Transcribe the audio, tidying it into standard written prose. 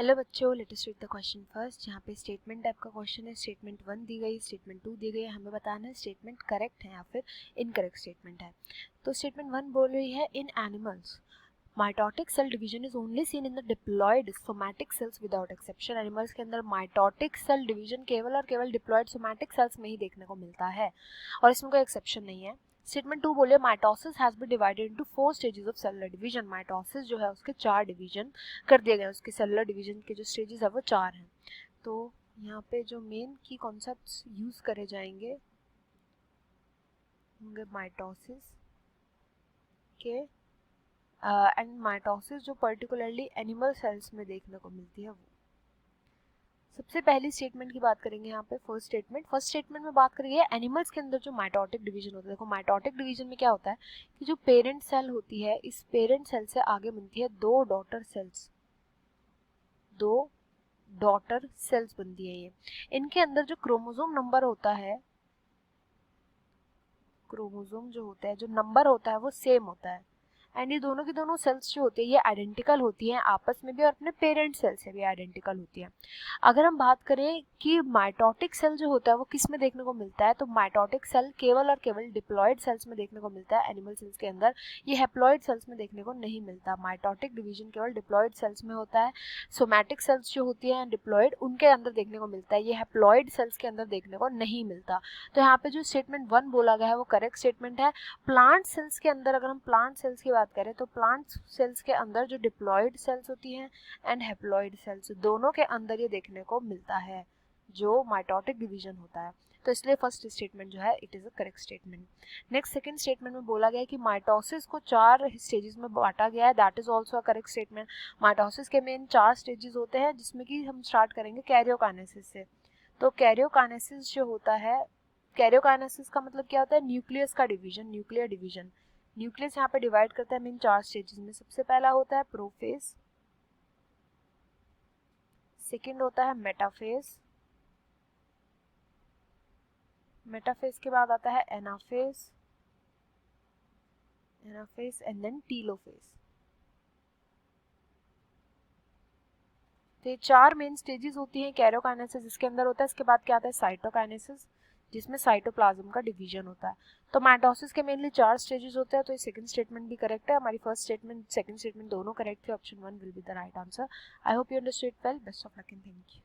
Hello बच्चों, let us read the question first. यहाँ पे स्टेटमेंट टाइप का क्वेश्चन है। स्टेटमेंट 1 दी गई, स्टेटमेंट 2 दी गई। हमें बताना है स्टेटमेंट करेक्ट है या फिर इनकरेक्ट स्टेटमेंट है। तो स्टेटमेंट 1 बोल रही है in animals mitotic cell division is only seen in the diploid somatic cells without exception. Animals के अंदर माइटोटिक सेल डिवीजन केवल और केवल डिप्लॉयड सोमैटिक सेल्स में ही देखने को मिलता है और इसमें कोई एक्सेप्शन नहीं है। स्टेटमेंट 2 बोलिए mitosis has been divided into 4 stages of cellular division. Mitosis जो है उसके 4 डिवीजन कर दिए गए, उसके सेलुलर डिवीजन के जो स्टेजेस है वो 4 हैं। तो यहाँ पे जो मेन की कॉन्सेप्ट्स यूज करे जाएंगे होंगे माइटोसिस के एंड माइटोसिस जो पर्टिकुलरली एनिमल सेल्स में देखने को मिलती है वो। सबसे पहली स्टेटमेंट की बात करेंगे यहाँ पे। फर्स्ट स्टेटमेंट में बात करेंगे एनिमल्स के अंदर जो माइटोटिक डिवीजन होता है। देखो माइटोटिक डिवीजन में क्या होता है कि जो पेरेंट सेल होती है, इस पेरेंट सेल से आगे बनती है दो डॉटर सेल्स बनती है। ये इनके अंदर जो क्रोमोसोम नंबर होता है, क्रोमोसोम जो होता है, जो नंबर होता है वो सेम होता है एंड ये दोनों की दोनों सेल्स जो होती है ये आइडेंटिकल होती हैं आपस में भी और अपने पेरेंट सेल से भी आइडेंटिकल होती है। अगर हम बात करें कि माइटोटिक सेल जो होता है वो किस में देखने को मिलता है, तो माइटोटिक सेल केवल और केवल डिप्लॉयड सेल्स में देखने को मिलता है एनिमल सेल्स के अंदर। ये हैप्लॉयड सेल्स में देखने को नहीं मिलता। माइटोटिक डिवीजन केवल डिप्लॉयड सेल्स में होता है। सोमैटिक सेल्स जो होती है डिप्लॉयड, उनके अंदर देखने को मिलता है। ये हैप्लॉयड सेल्स के अंदर देखने को नहीं मिलता। तो यहाँ पे जो स्टेटमेंट 1 बोला गया है वो करेक्ट स्टेटमेंट है। प्लांट सेल्स के अंदर अगर हम प्लांट सेल्स की बात करें तो प्लांट सेल्स के अंदर जो डिप्लॉयड सेल्स होती हैं एंड हैप्लॉयड सेल्स दोनों के अंदर ये देखने को मिलता है जो माइटोटिक डिवीजन होता है। तो इसलिए फर्स्ट स्टेटमेंट जो है it is a correct statement. Next second statement में बोला गया है कि माइटोसिस को 4 स्टेजेस में बांटा गया है। That is also a correct statement. Mitosis के मेन 4 स्टेजेस होते हैं जिसमें कि हम स्टार्ट करेंगे कैरियोकाइनेसिस से। तो कैरियोकाइनेसिस जो होता है, कैरियोकाइनेसिस का मतलब क्या होता है, न्यूक्लियस का डिवीजन, न्यूक्लियर डिवीजन। न्यूक्लियस यहाँ पे डिवाइड करता है मेन 4 स्टेजेस में। सबसे पहला होता है प्रोफेज, सेकंड होता है मेटाफेज, मेटाफेज के बाद आता है anaphase, anaphase and then telophase. तो ये 4 मेन स्टेजेस होती हैं कैरियोकाइनेसिस इसके अंदर होता है। इसके बाद क्या आता है साइटोकाइनेसिस, जिसमें साइटोप्लाज्म का डिवीजन होता है। तो माइटोसिस के मेनली 4 स्टेजेस होते हैं। तो ये सेकंड स्टेटमेंट भी करेक्ट है। हमारी फर्स्ट स्टेटमेंट सेकंड स्टेटमेंट दोनों करेक्ट थे। Option 1 will be the right answer. I hope you understood well. Best of luck and thank you.